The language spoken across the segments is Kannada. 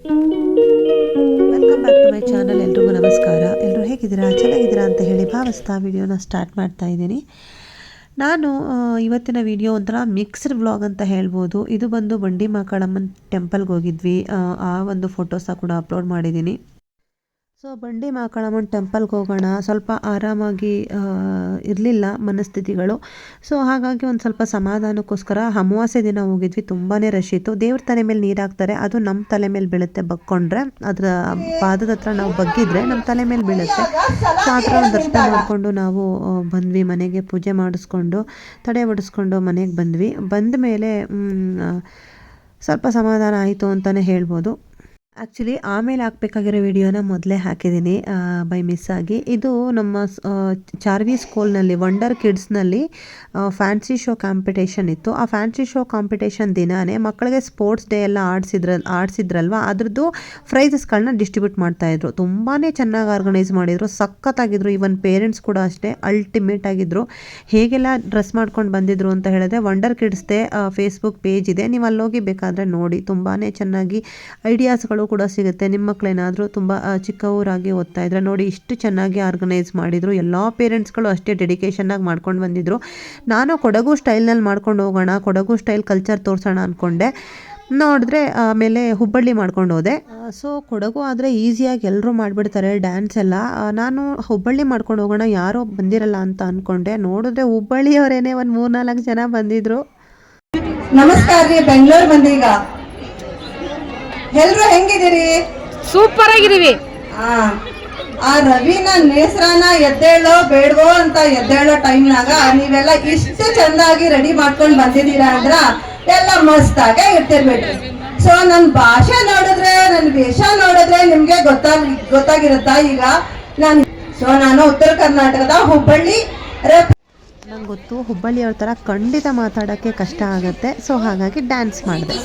Welcome back to my channel. ಎಲ್ರಿಗೂ ನಮಸ್ಕಾರ. ಎಲ್ಲರೂ ಹೇಗಿದ್ದೀರಾ, ಚೆನ್ನಾಗಿದ್ದೀರಾ ಅಂತ ಹೇಳಿ ಭಾವಿಸ್ತಾ ವಿಡಿಯೋನ ಸ್ಟಾರ್ಟ್ ಮಾಡ್ತಾ ಇದ್ದೀನಿ. ನಾನು ಇವತ್ತಿನ ವಿಡಿಯೋ ಒಂಥರ ಮಿಕ್ಸ್ಡ್ ವ್ಲಾಗ್ ಅಂತ ಹೇಳ್ಬೋದು. ಇದು ಬಂದು ಬಂಡಿ ಮಾಕಾಳಮ್ಮನ ಟೆಂಪಲ್ಗೆ ಹೋಗಿದ್ವಿ. ಆ ಒಂದು ಫೋಟೋಸ ಕೂಡ ಅಪ್ಲೋಡ್ ಮಾಡಿದ್ದೀನಿ. ಸೊ ಬಂಡಿ ಮಾಕಾಳಮ್ಮನ ಟೆಂಪಲ್ಗೆ ಹೋಗೋಣ, ಸ್ವಲ್ಪ ಆರಾಮಾಗಿ ಇರಲಿಲ್ಲ ಮನಸ್ಥಿತಿಗಳು. ಸೊ ಹಾಗಾಗಿ ಒಂದು ಸ್ವಲ್ಪ ಸಮಾಧಾನಕ್ಕೋಸ್ಕರ ಅಮಾವಾಸ್ಯೆ ದಿನ ಹೋಗಿದ್ವಿ. ತುಂಬಾ ರಶ್ ಇತ್ತು. ದೇವ್ರ ತಲೆ ಮೇಲೆ ನೀರು ಹಾಕ್ತಾರೆ, ಅದು ನಮ್ಮ ತಲೆ ಮೇಲೆ ಬೀಳುತ್ತೆ. ಬಗ್ಕೊಂಡ್ರೆ ಅದರ ಪಾದದ ಹತ್ರ ನಾವು ಬಗ್ಗಿದ್ರೆ ನಮ್ಮ ತಲೆ ಮೇಲೆ ಬೀಳುತ್ತೆ. ಸೊ ಆ ಥರ ಒಂದು ದರ್ಶನ ಮಾಡಿಕೊಂಡು ನಾವು ಬಂದ್ವಿ. ಮನೆಗೆ ಪೂಜೆ ಮಾಡಿಸ್ಕೊಂಡು ತಡೆ ಹೊಡಿಸ್ಕೊಂಡು ಮನೆಗೆ ಬಂದ್ವಿ. ಬಂದ ಮೇಲೆ ಸ್ವಲ್ಪ ಸಮಾಧಾನ ಆಯಿತು ಅಂತಲೇ ಹೇಳ್ಬೋದು. ಆ್ಯಕ್ಚುಲಿ ಆಮೇಲೆ ಹಾಕಬೇಕಾಗಿರೋ ವಿಡಿಯೋನ ಮೊದಲೇ ಹಾಕಿದ್ದೀನಿ ಬೈ ಮಿಸ್ ಆಗಿ. ಇದು ನಮ್ಮ ಚಾರ್ವಿ ಸ್ಕೂಲ್ನಲ್ಲಿ ವಂಡರ್ ಕಿಡ್ಸ್ನಲ್ಲಿ ಫ್ಯಾನ್ಸಿ ಶೋ ಕಾಂಪಿಟೇಷನ್ ಇತ್ತು. ಆ ಫ್ಯಾನ್ಸಿ ಶೋ ಕಾಂಪಿಟೇಷನ್ ದಿನಾನೇ ಮಕ್ಕಳಿಗೆ ಸ್ಪೋರ್ಟ್ಸ್ ಡೇ ಎಲ್ಲ ಆಡಿಸಿದ್ರಲ್ವ, ಅದ್ರದ್ದು ಪ್ರೈಸಸ್ಗಳನ್ನ ಡಿಸ್ಟ್ರಿಬ್ಯೂಟ್ ಮಾಡ್ತಾಯಿದ್ರು. ತುಂಬಾ ಚೆನ್ನಾಗಿ ಆರ್ಗನೈಸ್ ಮಾಡಿದರು, ಸಖತ್ತಾಗಿದ್ರು. ಈವನ್ ಪೇರೆಂಟ್ಸ್ ಕೂಡ ಅಷ್ಟೇ ಅಲ್ಟಿಮೇಟ್ ಆಗಿದ್ದರು. ಹೇಗೆಲ್ಲ ಡ್ರೆಸ್ ಮಾಡ್ಕೊಂಡು ಬಂದಿದ್ರು ಅಂತ ಹೇಳಿದ್ರೆ, ವಂಡರ್ ಕಿಡ್ಸ್ದೇ ಫೇಸ್ಬುಕ್ ಪೇಜ್ ಇದೆ, ನೀವು ಅಲ್ಲೋಗಿ ಬೇಕಾದರೆ ನೋಡಿ. ತುಂಬಾ ಚೆನ್ನಾಗಿ ಐಡಿಯಾಸ್ಗಳು ಕೂಡ ಸಿಗುತ್ತೆ. ನಿಮ್ಮ ಮಕ್ಕಳೇನಾದರೂ ತುಂಬ ಚಿಕ್ಕವರಾಗಿ ಓದ್ತಾ ಇದ್ರೆ ನೋಡಿ, ಇಷ್ಟು ಚೆನ್ನಾಗಿ ಆರ್ಗನೈಸ್ ಮಾಡಿದರು. ಎಲ್ಲ ಪೇರೆಂಟ್ಸ್ಗಳು ಅಷ್ಟೇ ಡೆಡಿಕೇಶನ್ನಾಗಿ ಮಾಡ್ಕೊಂಡು ಬಂದಿದ್ದರು. ನಾನು ಕೊಡಗು ಸ್ಟೈಲ್ನಲ್ಲಿ ಮಾಡ್ಕೊಂಡು ಹೋಗೋಣ, ಕೊಡಗು ಸ್ಟೈಲ್ ಕಲ್ಚರ್ ತೋರಿಸೋಣ ಅಂದ್ಕೊಂಡೆ. ನೋಡಿದ್ರೆ ಆಮೇಲೆ ಹುಬ್ಬಳ್ಳಿ ಮಾಡ್ಕೊಂಡು ಹೋದೆ. ಸೊ ಕೊಡಗು ಆದರೆ ಈಸಿಯಾಗಿ ಎಲ್ಲರೂ ಮಾಡಿಬಿಡ್ತಾರೆ ಡ್ಯಾನ್ಸ್ ಎಲ್ಲ. ನಾನು ಹುಬ್ಬಳ್ಳಿ ಮಾಡ್ಕೊಂಡು ಹೋಗೋಣ, ಯಾರೋ ಬಂದಿರಲ್ಲ ಅಂತ ಅಂದ್ಕೊಂಡೆ. ನೋಡಿದ್ರೆ ಹುಬ್ಬಳ್ಳಿಯವರೇನೆ ಒಂದು 3-4 ಜನ ಬಂದಿದ್ರು. ನಮಸ್ಕಾರ ರೀ, ಬೆಂಗಳೂರು ಬಂದೀಗ. ಎಲ್ರು ಹೆಂಗಿದ್ದೀರಿ? ಸೂಪರ್ ಆಗಿದೀವಿ. ಆ ರವಿನ ನೇಸರನ ಎದ್ದೇಳೋ ಬೇಡವೋ ಅಂತ ಎದ್ದೇಳೋ ಟೈಮ್ನಾಗ ನೀವೆಲ್ಲ ಇಷ್ಟು ಚಂದಾಗಿ ರೆಡಿ ಮಾಡ್ಕೊಂಡು ಬಂದಿದ್ದೀರಾ ಅಂದ್ರ ಎಲ್ಲ ಮಸ್ತಾಗೆ ಇರ್ತಿರ್ಬೇಡ್ರಿ. ಸೊ ನನ್ನ ಭಾಷೆ ನೋಡಿದ್ರೆ, ನನ್ನ ವೇಷ ನೋಡಿದ್ರೆ ನಿಮ್ಗೆ ಗೊತ್ತಾಗಿರುತ್ತಾ ಈಗ ನಾನು ಉತ್ತರ ಕರ್ನಾಟಕದ ಹುಬ್ಬಳ್ಳಿ. ನಂಗೆ ಗೊತ್ತು ಹುಬ್ಬಳ್ಳಿಯವ್ರ ಥರ ಖಂಡಿತ ಮಾತಾಡೋಕ್ಕೆ ಕಷ್ಟ ಆಗುತ್ತೆ. ಸೊ ಹಾಗಾಗಿ ಡ್ಯಾನ್ಸ್ ಮಾಡಿದೆ.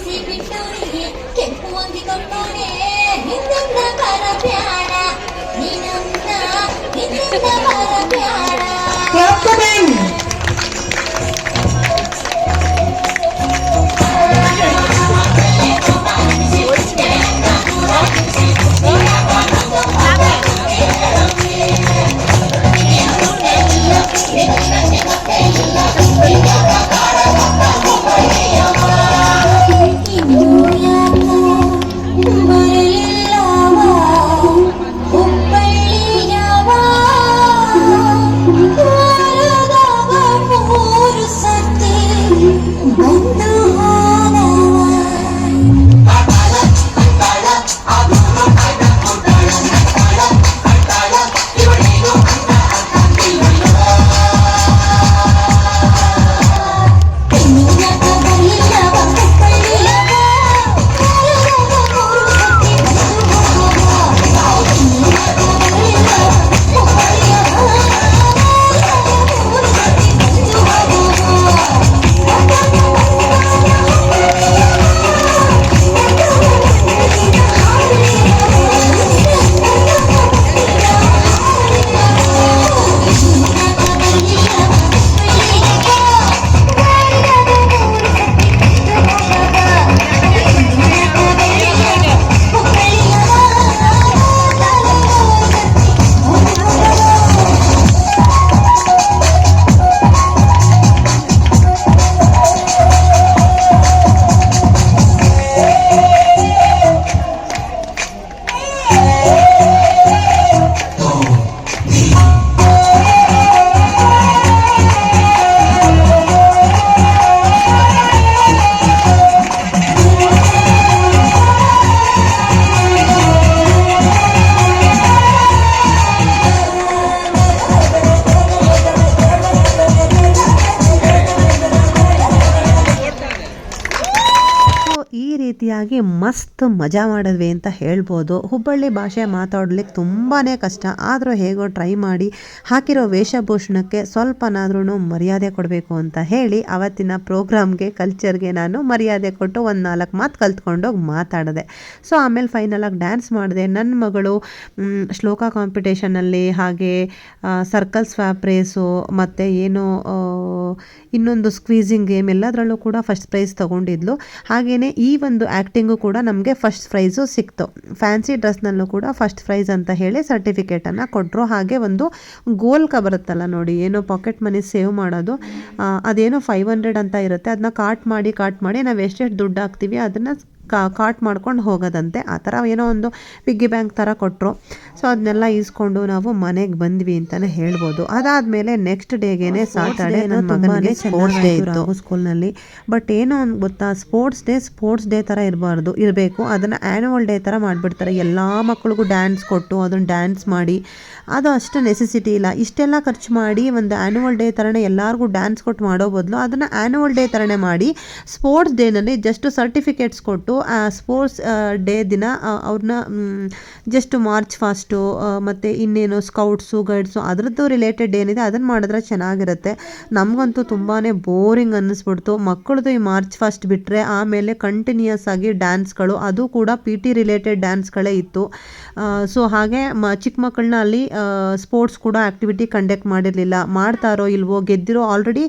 ರೀತಿಯಾಗಿ ಮಸ್ತ್ ಮಜಾ ಮಾಡಿದ್ವಿ ಅಂತ ಹೇಳ್ಬೋದು. ಹುಬ್ಬಳ್ಳಿ ಭಾಷೆ ಮಾತಾಡ್ಲಿಕ್ಕೆ ತುಂಬಾ ಕಷ್ಟ, ಆದರೂ ಹೇಗೋ ಟ್ರೈ ಮಾಡಿ ಹಾಕಿರೋ ವೇಷಭೂಷಣಕ್ಕೆ ಸ್ವಲ್ಪನಾದ್ರೂ ಮರ್ಯಾದೆ ಕೊಡಬೇಕು ಅಂತ ಹೇಳಿ ಅವತ್ತಿನ ಪ್ರೋಗ್ರಾಮ್ಗೆ ಕಲ್ಚರ್ಗೆ ನಾನು ಮರ್ಯಾದೆ ಕೊಟ್ಟು ಒಂದು 4 ಮಾತು ಕಲ್ತ್ಕೊಂಡೋಗಿ ಮಾತಾಡಿದೆ. ಸೊ ಆಮೇಲೆ ಫೈನಲಾಗಿ ಡ್ಯಾನ್ಸ್ ಮಾಡಿದೆ. ನನ್ನ ಮಗಳು ಶ್ಲೋಕ ಕಾಂಪಿಟೇಷನಲ್ಲಿ, ಹಾಗೆ ಸರ್ಕಲ್ ಸ್ವಾಪ್ ರೇಸು, ಮತ್ತು ಏನೋ ಇನ್ನೊಂದು ಸ್ಕ್ವೀಸಿಂಗ್ ಗೇಮ್ ಎಲ್ಲದರಲ್ಲೂ ಕೂಡ ಫಸ್ಟ್ ಪ್ರೈಸ್ ತೊಗೊಂಡಿದ್ಲು. ಹಾಗೆಯೇ ಈ ಒಂದು ಆ್ಯಕ್ಟಿಂಗು ಕೂಡ ನಮಗೆ ಅವ್ರಿಗೆ ಫಸ್ಟ್ ಪ್ರೈಸು ಸಿಕ್ತು. ಫ್ಯಾನ್ಸಿ ಡ್ರೆಸ್ನಲ್ಲೂ ಕೂಡ ಫಸ್ಟ್ ಪ್ರೈಸ್ ಅಂತ ಹೇಳಿ ಸರ್ಟಿಫಿಕೇಟನ್ನು ಕೊಟ್ಟರು. ಹಾಗೆ ಒಂದು ಗೋಲ್ಕ ಬರುತ್ತಲ್ಲ ನೋಡಿ, ಏನೋ ಪಾಕೆಟ್ ಮನಿ ಸೇವ್ ಮಾಡೋದು, ಅದೇನೋ 500 ಅಂತ ಇರುತ್ತೆ. ಅದನ್ನ ಕಾಟ್ ಮಾಡಿ ನಾವು ಎಷ್ಟೆಷ್ಟು ದುಡ್ಡು ಹಾಕ್ತೀವಿ ಅದನ್ನು ಕಾಟ್ ಮಾಡ್ಕೊಂಡು ಹೋಗೋದಂತೆ. ಆ ಥರ ಏನೋ ಒಂದು ಪಿಗ್ಗಿ ಬ್ಯಾಂಕ್ ಥರ ಕೊಟ್ಟರು. ಸೊ ಅದನ್ನೆಲ್ಲ ಈಸ್ಕೊಂಡು ನಾವು ಮನೆಗೆ ಬಂದ್ವಿ ಅಂತಲೇ ಹೇಳ್ಬೋದು. ಅದಾದಮೇಲೆ ನೆಕ್ಸ್ಟ್ ಡೇಗೇನೆ ಸಾಟರ್ಡೆ ನನ್ನ ಮಗನಿಗೆ ಸ್ಪೋರ್ಟ್ಸ್ ಡೇ ಇತ್ತು ಸ್ಕೂಲ್ನಲ್ಲಿ. ಬಟ್ ಏನು ಗೊತ್ತಾ, ಸ್ಪೋರ್ಟ್ಸ್ ಡೇ ಥರ ಇರಬೇಕು, ಅದನ್ನು ಆ್ಯನ್ಯುವಲ್ ಡೇ ಥರ ಮಾಡಿಬಿಡ್ತಾರೆ. ಎಲ್ಲ ಮಕ್ಕಳಿಗೂ ಡ್ಯಾನ್ಸ್ ಕೊಟ್ಟು ಅದನ್ನು ಡ್ಯಾನ್ಸ್ ಮಾಡಿ, ಅದು ಅಷ್ಟು ನೆಸೆಸಿಟಿ ಇಲ್ಲ. ಇಷ್ಟೆಲ್ಲ ಖರ್ಚು ಮಾಡಿ ಒಂದು ಆ್ಯನ್ಯುವಲ್ ಡೇ ಥರನೇ ಎಲ್ಲರಿಗೂ ಡ್ಯಾನ್ಸ್ ಕೊಟ್ಟು ಮಾಡೋ ಬದಲು ಅದನ್ನು ಆ್ಯನ್ಯುವಲ್ ಡೇ ಥರನೇ ಮಾಡಿ ಸ್ಪೋರ್ಟ್ಸ್ ಡೇನಲ್ಲಿ ಜಸ್ಟ್ ಸರ್ಟಿಫಿಕೇಟ್ಸ್ ಕೊಟ್ಟು ಸ್ಪೋರ್ಟ್ಸ್ ಡೇ ದಿನ ಅವ್ರನ್ನ ಜಸ್ಟ್ ಮಾರ್ಚ್ ಫಾಸ್ಟು ಮತ್ತು ಇನ್ನೇನು ಸ್ಕೌಟ್ಸು ಗೈಡ್ಸು ಅದರದ್ದು ರಿಲೇಟೆಡ್ ಏನಿದೆ ಅದನ್ನು ಮಾಡಿದ್ರೆ ಚೆನ್ನಾಗಿರುತ್ತೆ. ನಮಗಂತೂ ತುಂಬಾ ಬೋರಿಂಗ್ ಅನ್ನಿಸ್ಬಿಡ್ತು. ಮಕ್ಕಳದು ಈ ಮಾರ್ಚ್ ಫಾಸ್ಟ್ ಬಿಟ್ಟರೆ ಆಮೇಲೆ ಕಂಟಿನ್ಯೂಸ್ ಆಗಿ ಡ್ಯಾನ್ಸ್ಗಳು, ಅದು ಕೂಡ PT ರಿಲೇಟೆಡ್ ಡ್ಯಾನ್ಸ್ಗಳೇ ಇತ್ತು. ಸೊ ಹಾಗೆ ಚಿಕ್ಕ ಮಕ್ಕಳನ್ನ ಅಲ್ಲಿ ಸ್ಪೋರ್ಟ್ಸ್ ಕೂಡ ಆ್ಯಕ್ಟಿವಿಟಿ ಕಂಡಕ್ಟ್ ಮಾಡಿರಲಿಲ್ಲ. ಮಾಡ್ತಾರೋ ಇಲ್ವೋ ಗೆದ್ದಿರೋ, ಆಲ್ರೆಡಿ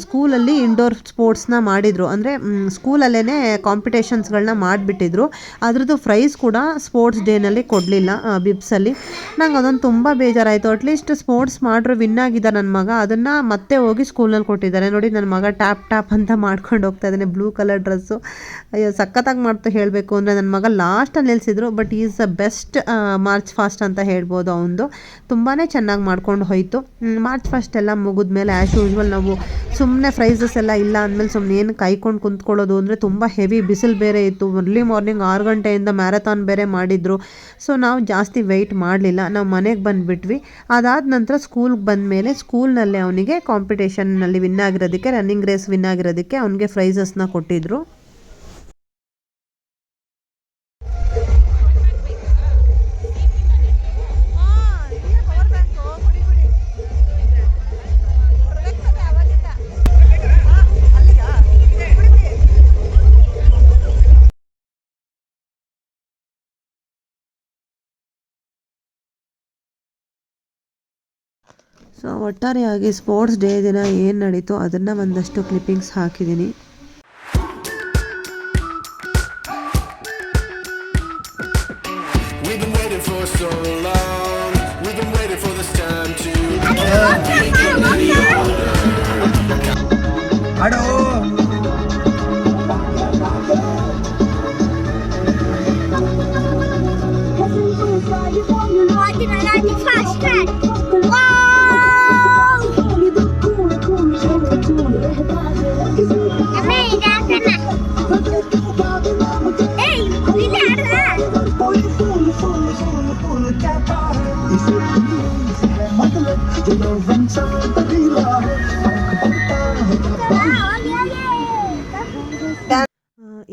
ಸ್ಕೂಲಲ್ಲಿ ಇಂಡೋರ್ ಸ್ಪೋರ್ಟ್ಸ್ನ ಮಾಡಿದರು, ಅಂದರೆ ಸ್ಕೂಲಲ್ಲೇ ಕಾಂಪಿಟೇಷನ್ಸ್ಗಳನ್ನ ಮಾಡಿಬಿಟ್ಟಿದ್ರು. ಅದ್ರದ್ದು ಪ್ರೈಸ್ ಕೂಡ ಸ್ಪೋರ್ಟ್ಸ್ ಡೇನಲ್ಲಿ ಕೊಡಲಿಲ್ಲ ಬಿಬ್ಸಲ್ಲಿ. ನಂಗೆ ಅದೊಂದು ತುಂಬ ಬೇಜಾರಾಯಿತು. ಅಟ್ಲೀಸ್ಟ್ ಸ್ಪೋರ್ಟ್ಸ್ ಮಾಡ್ರು ವಿನ್ ಆಗಿದ್ದಾರೆ ನನ್ನ ಮಗ, ಅದನ್ನು ಮತ್ತೆ ಹೋಗಿ ಸ್ಕೂಲ್ನಲ್ಲಿ ಕೊಟ್ಟಿದ್ದಾರೆ. ನೋಡಿ ನನ್ನ ಮಗ ಟ್ಯಾಪ್ ಅಂತ ಮಾಡ್ಕೊಂಡು ಹೋಗ್ತಾ ಇದ್ದಾನೆ, ಬ್ಲೂ ಕಲರ್ ಡ್ರೆಸ್ಸು. ಅಯ್ಯೋ ಸಖತ್ತಾಗಿ ಮಾಡ್ತು ಹೇಳಬೇಕು ಅಂದರೆ. ನನ್ನ ಮಗ ಲಾಸ್ಟಲ್ಲಿ ನಿಲ್ಲಿಸಿದ್ರು, but is the best march fast ಅಂತ ಹೇಳ್ಬೋದು. ಅವನದು ತುಂಬಾ ಚೆನ್ನಾಗಿ ಮಾಡ್ಕೊಂಡು ಹೋಯಿತು. ಮಾರ್ಚ್ ಫಾಸ್ಟ್ ಎಲ್ಲ ಮುಗಿದ್ಮೇಲೆ ಆ್ಯಸ್ ಯೂಶ್ವಲ್ ನಾವು ಸುಮ್ಮನೆ ಪ್ರೈಸಸ್ ಎಲ್ಲ ಇಲ್ಲ ಅಂದಮೇಲೆ ಸುಮ್ಮನೆ ಏನು ಕಾಯ್ಕೊಂಡು ಕುಂತ್ಕೊಳ್ಳೋದು, ಅಂದರೆ ತುಂಬ ಹೆವಿ ಬಿಸಿಲು ಬೇರೆ ಇತ್ತು. ಅರ್ಲಿ ಮಾರ್ನಿಂಗ್ 6 ಗಂಟೆಯಿಂದ ಮ್ಯಾರಥಾನ್ ಬೇರೆ ಮಾಡಿದ್ರು. ಸೊ ನಾವು ಜಾಸ್ತಿ ವೆಯ್ಟ್ ಮಾಡಲಿಲ್ಲ, ನಾವು ಮನೆಗೆ ಬಂದುಬಿಟ್ವಿ. ಅದಾದ ನಂತರ ಸ್ಕೂಲ್ಗೆ ಬಂದಮೇಲೆ ಸ್ಕೂಲ್ನಲ್ಲೇ ಅವನಿಗೆ ಕಾಂಪಿಟೇಷನ್ನಲ್ಲಿ ವಿನ್ ಆಗಿರೋದಕ್ಕೆ, ರನ್ನಿಂಗ್ ರೇಸ್ ವಿನ್ ಆಗಿರೋದಕ್ಕೆ ಅವನಿಗೆ ಪ್ರೈಸಸ್ನ ಕೊಟ್ಟಿದ್ರು. ಸೊ ಒಟ್ಟಾರೆಯಾಗಿ ಸ್ಪೋರ್ಟ್ಸ್ ಡೇ ದಿನ ಏನು ನಡೀತೋ ಅದನ್ನು ಒಂದಷ್ಟು ಕ್ಲಿಪ್ಪಿಂಗ್ಸ್ ಹಾಕಿದ್ದೀನಿ.